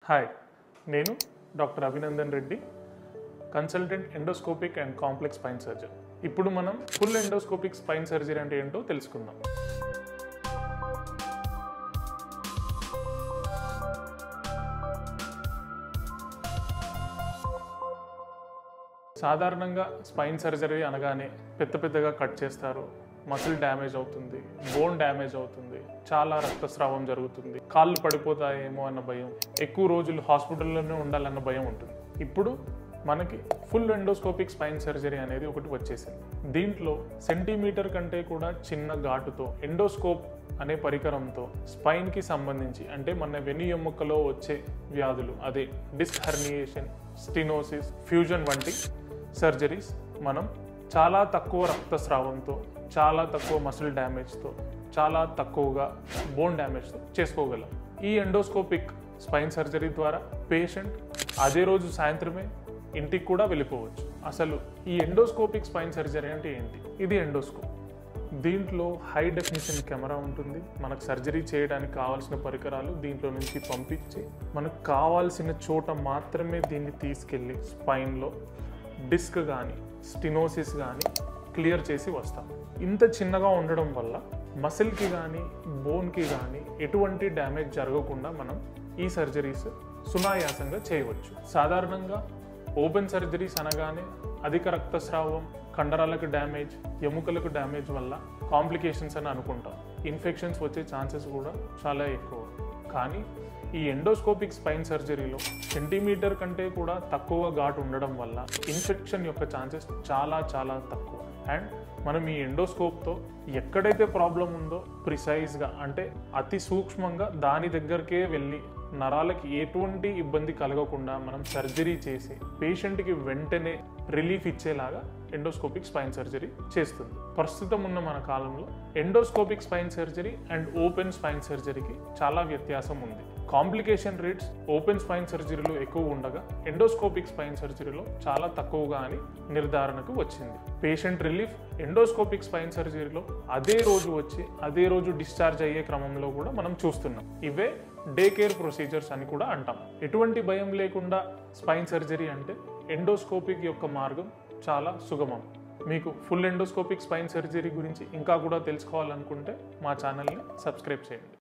Hi, నేను doctor Abhinandan Reddy, consultant endoscopic and complex spine surgeon. ఇప్పుడు మనం ఫుల్ ఎండోస్కోపిక్ స్పైన్ సర్జరీ అంటే ఏంటో తెలుసుకుందాం. సాధారణంగా స్పైన్ సర్జరీ అనగానే పెద్దగా కట్ చేస్తారు, మసిల్ డ్యామేజ్ అవుతుంది, బోన్ డ్యామేజ్ అవుతుంది, చాలా రక్తస్రావం జరుగుతుంది, కాళ్ళు పడిపోతాయేమో అన్న భయం, ఎక్కువ రోజులు హాస్పిటల్లోనే ఉండాలన్న భయం ఉంటుంది. ఇప్పుడు మనకి ఫుల్ ఎండోస్కోపిక్ స్పైన్ సర్జరీ అనేది ఒకటి వచ్చేసింది. దీంట్లో సెంటీమీటర్ కంటే కూడా చిన్న ఘాటుతో ఎండోస్కోప్ అనే పరికరంతో స్పైన్కి సంబంధించి అంటే మన వెన్ను ఎముకలో వచ్చే వ్యాధులు, అదే డిస్క్ హెర్నియేషన్, స్టినోసిస్, ఫ్యూజన్ వంటి సర్జరీస్ మనం చాలా తక్కువ రక్తస్రావంతో, చాలా తక్కువ మసిల్ డ్యామేజ్తో, చాలా తక్కువగా బోన్ డ్యామేజ్తో చేసుకోగలం. ఈ ఎండోస్కోపిక్ స్పైన్ సర్జరీ ద్వారా పేషెంట్ అదే రోజు సాయంత్రమే ఇంటికి కూడా వెళ్ళిపోవచ్చు. అసలు ఈ ఎండోస్కోపిక్ స్పైన్ సర్జరీ అంటే ఏంటి? ఇది ఎండోస్కోప్. దీంట్లో హై డెఫినిషన్ కెమెరా ఉంటుంది. మనకు సర్జరీ చేయడానికి కావాల్సిన పరికరాలు దీంట్లో నుంచి పంపించి మనకు కావాల్సిన చోట మాత్రమే దీన్ని తీసుకెళ్ళి స్పైన్లో డిస్క్ కానీ స్టినోసిస్ కానీ క్లియర్ చేసి వస్తాం. ఇంత చిన్నగా ఉండడం వల్ల మసిల్కి కానీ బోన్కి కానీ ఎటువంటి డ్యామేజ్ జరగకుండా మనం ఈ సర్జరీస్ సునాయాసంగా చేయవచ్చు. సాధారణంగా ఓపెన్ సర్జరీస్ అనగానే అధిక రక్తస్రావం, కండరాలకు డ్యామేజ్, ఎముకలకు డ్యామేజ్ వల్ల కాంప్లికేషన్స్ అని అనుకుంటాం. ఇన్ఫెక్షన్స్ వచ్చే ఛాన్సెస్ కూడా చాలా ఎక్కువ. కానీ ఈ ఎండోస్కోపిక్ స్పైన్ సర్జరీలో సెంటీమీటర్ కంటే కూడా తక్కువ ఘాటు ఉండడం వల్ల ఇన్ఫెక్షన్ యొక్క ఛాన్సెస్ చాలా తక్కువ. అండ్ మనం ఈ ఎండోస్కోప్తో ఎక్కడైతే ప్రాబ్లం ఉందో ప్రిసైజ్గా అంటే అతి సూక్ష్మంగా దాని దగ్గరకే వెళ్ళి నరాలకి ఎటువంటి ఇబ్బంది కలగకుండా మనం సర్జరీ చేసి పేషెంట్కి వెంటనే రిలీఫ్ ఇచ్చేలాగా ఎండోస్కోపిక్ స్పైన్ సర్జరీ చేస్తుంది. ప్రస్తుతం ఉన్న మన కాలంలో endoscopic spine surgery and open spine సర్జరీకి చాలా వ్యత్యాసం ఉంది. కాంప్లికేషన్ రేట్స్ ఓపెన్ స్పైన్ సర్జరీలో ఎక్కువ ఉండగా ఎండోస్కోపిక్ స్పైన్ సర్జరీలో చాలా తక్కువగా అని నిర్ధారణకు వచ్చింది. పేషెంట్ రిలీఫ్ ఎండోస్కోపిక్ స్పైన్ సర్జరీలో అదే రోజు వచ్చి అదే రోజు డిశ్చార్జ్ అయ్యే క్రమంలో కూడా మనం చూస్తున్నాం. ఇవే డే కేర్ ప్రొసీజర్స్ అని కూడా అంటాం. ఎటువంటి భయం లేకుండా స్పైన్ సర్జరీ అంటే ఎండోస్కోపిక్ యొక్క మార్గం చాలా సుగమం. మీకు ఫుల్ ఎండోస్కోపిక్ స్పైన్ సర్జరీ గురించి ఇంకా కూడా తెలుసుకోవాలనుకుంటే మా ఛానల్ని సబ్స్క్రైబ్ చేయండి.